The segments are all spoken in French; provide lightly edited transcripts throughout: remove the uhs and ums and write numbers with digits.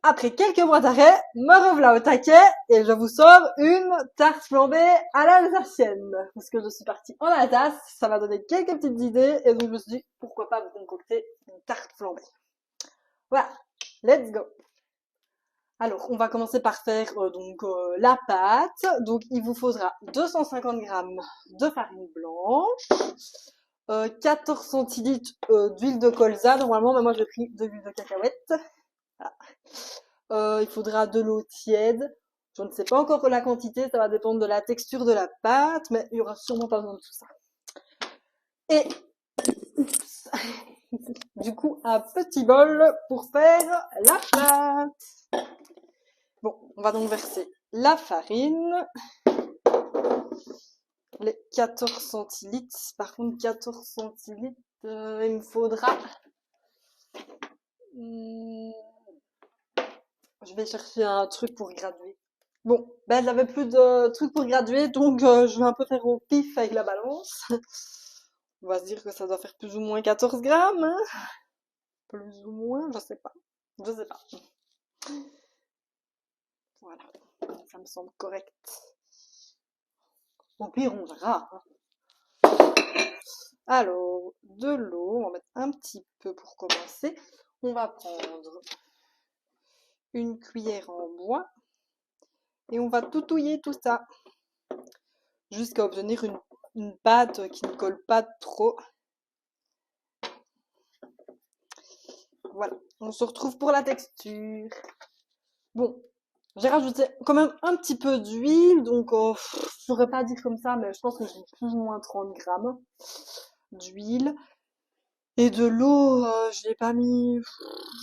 après quelques mois d'arrêt, me revoilà au taquet et je vous sors une tarte flambée à l'alsacienne. Parce que je suis partie en Alsace, ça m'a donné quelques petites idées et donc je me suis dit pourquoi pas vous concocter une tarte flambée. Voilà, let's go. Alors, on va commencer par faire la pâte. Donc, il vous faudra 250 grammes de farine blanche, 14 centilitres d'huile de colza. Normalement, mais moi j'ai pris de l'huile de cacahuète. Voilà. Il faudra de l'eau tiède. Je ne sais pas encore la quantité, ça va dépendre de la texture de la pâte, mais il y aura sûrement pas besoin de tout ça. Et du coup, un petit bol pour faire la pâte. Bon, on va donc verser la farine, les 14 centilitres. Par contre, 14 centilitres, il me faudra... je vais chercher un truc pour graduer. Bon, ben j'avais plus de trucs pour graduer, donc je vais un peu faire au pif avec la balance. On va se dire que ça doit faire plus ou moins 14 grammes, hein. Plus ou moins, je sais pas. Je sais pas. Voilà, ça me semble correct. Au pire, on verra. Alors, de l'eau, on va mettre un petit peu pour commencer. On va prendre une cuillère en bois et on va tout touiller tout ça jusqu'à obtenir une pâte qui ne colle pas trop. Voilà, on se retrouve pour la texture. Bon, j'ai rajouté quand même un petit peu d'huile, donc je saurais pas dire comme ça, mais je pense que j'ai plus ou moins 30 grammes d'huile. Et de l'eau, je l'ai pas mis,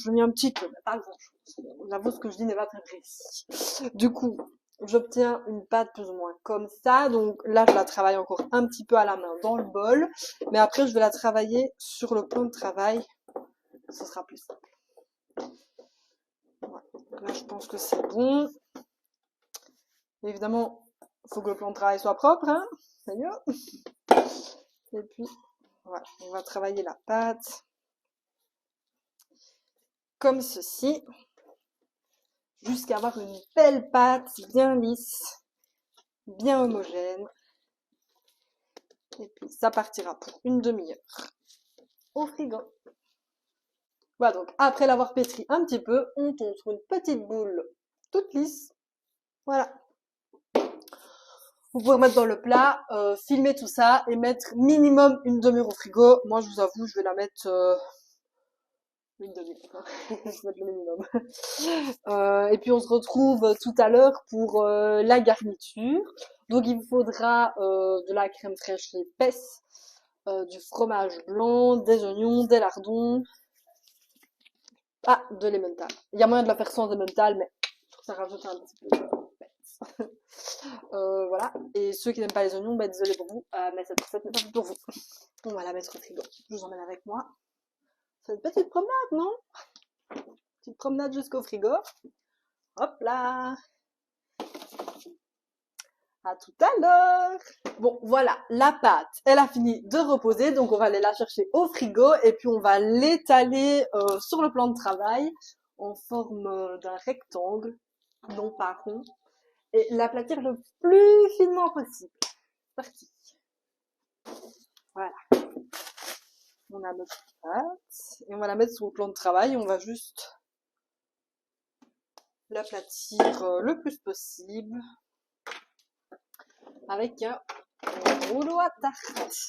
je mis un petit peu, mais pas grand chose. J'avoue, ce que je dis n'est pas très précis. Du coup, j'obtiens une pâte plus ou moins comme ça. Donc là, je la travaille encore un petit peu à la main dans le bol. Mais après, je vais la travailler sur le plan de travail. Ce sera plus simple. Voilà. Là, je pense que c'est bon. Évidemment, il faut que le plan de travail soit propre, hein. C'est mieux. Et puis, voilà, on va travailler la pâte comme ceci, jusqu'à avoir une belle pâte bien lisse, bien homogène. Et puis ça partira pour une demi-heure au frigo. Voilà, donc après l'avoir pétri un petit peu, on tombe sur une petite boule toute lisse. Voilà. Vous pouvez mettre dans le plat, filmer tout ça et mettre minimum une demi-heure au frigo. Moi, je vous avoue, je vais la mettre une demi-heure. Je vais mettre le minimum. Et puis on se retrouve tout à l'heure pour la garniture. Donc il vous faudra de la crème fraîche épaisse, du fromage blanc, des oignons, des lardons. Ah, de l'emmental. Il y a moyen de la faire sans emmental, mais ça rajoute un petit peu de voilà. Et ceux qui n'aiment pas les oignons, ben désolé pour vous, mais cette recette n'est pas faite pour vous. On va la mettre au frigo. Je vous emmène avec moi. C'est une petite promenade, non? Petite promenade jusqu'au frigo. Hop là! À tout à l'heure. Bon, voilà, la pâte, elle a fini de reposer, donc on va aller la chercher au frigo et puis on va l'étaler sur le plan de travail en forme d'un rectangle, non pas rond, et l'aplatir le plus finement possible. Parti. Voilà. On a notre pâte et on va la mettre sur le plan de travail. On va juste l'aplatir le plus possible avec un rouleau à tarte.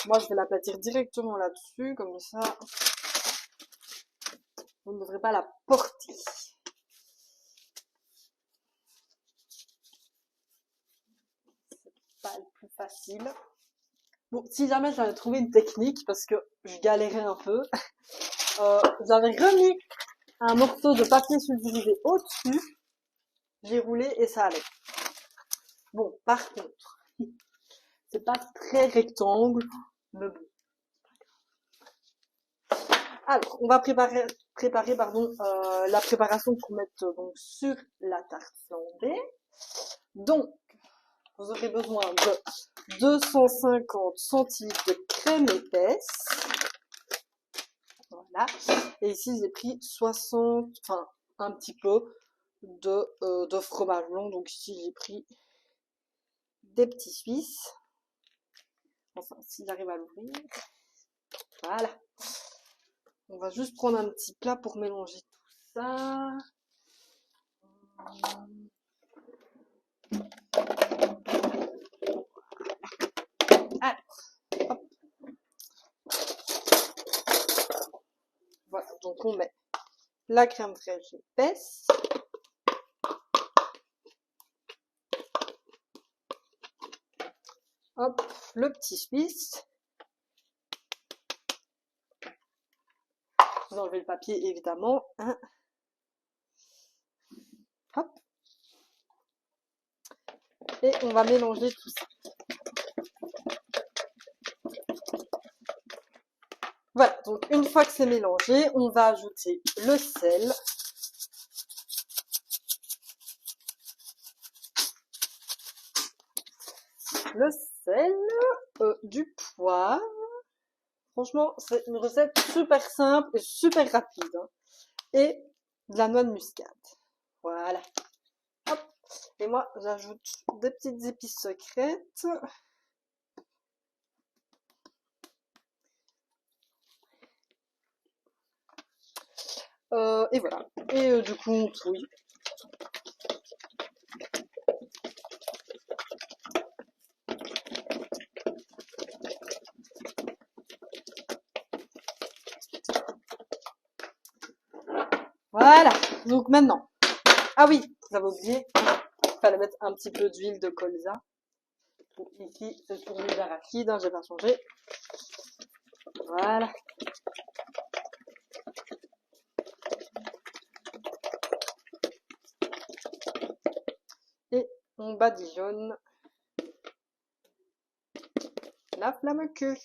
Moi, je vais l'aplatir directement là-dessus, comme ça. Vous ne devrez pas la porter. C'est pas le plus facile. Bon, si jamais j'avais trouvé une technique, parce que je galérais un peu, j'avais remis un morceau de papier sulfurisé au-dessus, j'ai roulé et ça allait. Bon, par contre, c'est pas très rectangle, mais bon. Alors, on va préparer la préparation pour mettre donc sur la tarte flambée. Donc, vous aurez besoin de 250 centilitres de crème épaisse. Voilà. Et ici, j'ai pris 60, enfin, un petit peu de fromage blanc. Donc ici, j'ai pris des petits Suisses. Enfin, si j'arrive à l'ouvrir. Voilà. On va juste prendre un petit plat pour mélanger tout ça. Alors, hop. Voilà, donc on met la crème fraîche épaisse. Hop, le petit Suisse. Vous enlevez le papier évidemment. Hein. Hop. Et on va mélanger tout ça. Voilà, donc une fois que c'est mélangé, on va ajouter le sel. Le sel, du poivre. Franchement, c'est une recette super simple et super rapide. Hein. Et de la noix de muscade. Voilà. Hop. Et moi, j'ajoute des petites épices secrètes. Et voilà. Et du coup, on touille. Voilà. Donc maintenant. Ah oui, j'avais oublié. Il fallait mettre un petit peu d'huile de colza. Donc ici, c'est pour l'huile d'arachide, hein, j'ai pas changé. Voilà. Et on badigeonne la flamme queue.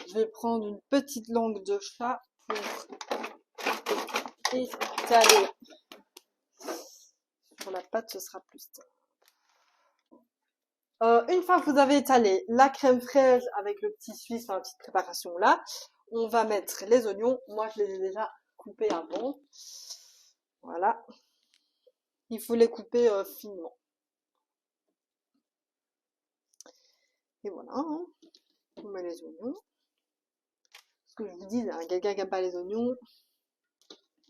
Je vais prendre une petite langue de chat pour étaler sur la pâte, ce sera plus simple. Une fois que vous avez étalé la crème fraîche avec le petit Suisse, enfin, la petite préparation là, on va mettre les oignons. Moi, je les ai déjà coupés avant. Voilà. Il faut les couper finement. Et voilà. Hein. On met les oignons. Ce que je vous dis, hein, quelqu'un qui n'aime pas les oignons,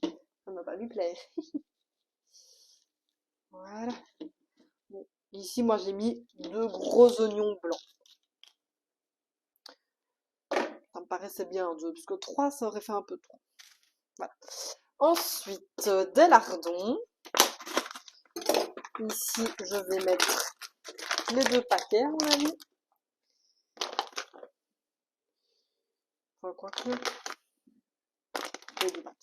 ça ne va pas lui plaire. Voilà. Bon. Ici, moi, j'ai mis 2 gros oignons blancs. Ça me paraissait bien 2, parce que 3, ça aurait fait un peu trop. Voilà. Ensuite, des lardons. Ici, je vais mettre les 2 paquets, à mon avis. Enfin, quoi que. Les 2 paquets.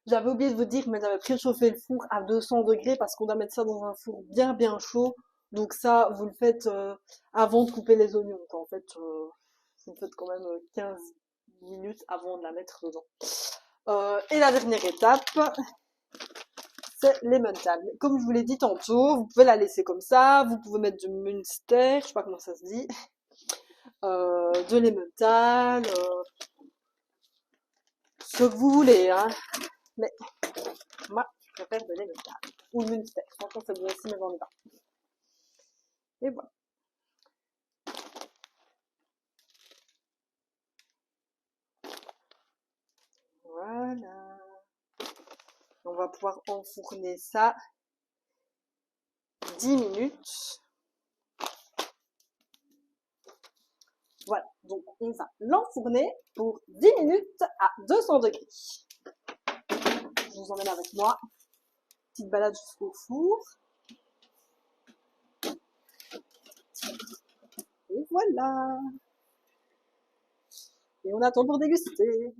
J'avais oublié de vous dire, mais j'avais préchauffé le four à 200 degrés parce qu'on doit mettre ça dans un four bien chaud. Donc ça, vous le faites avant de couper les oignons. Quoi. En fait, vous le faites quand même 15 minutes avant de la mettre dedans. Et la dernière étape, c'est l'emmental. Comme je vous l'ai dit tantôt, vous pouvez la laisser comme ça. Vous pouvez mettre du Münster, je sais pas comment ça se dit. De l'emmental, ce que vous voulez. Hein. Mais moi, je préfère de l'emmental. Ou le Münster. Franchement, c'est bon aussi, mais j'en ai pas. Et voilà. Voilà. On va pouvoir enfourner ça 10 minutes. Voilà. Donc on va l'enfourner pour 10 minutes à 200 degrés. Je vous emmène avec moi. Petite balade jusqu'au four. Et voilà. Et on attend pour déguster.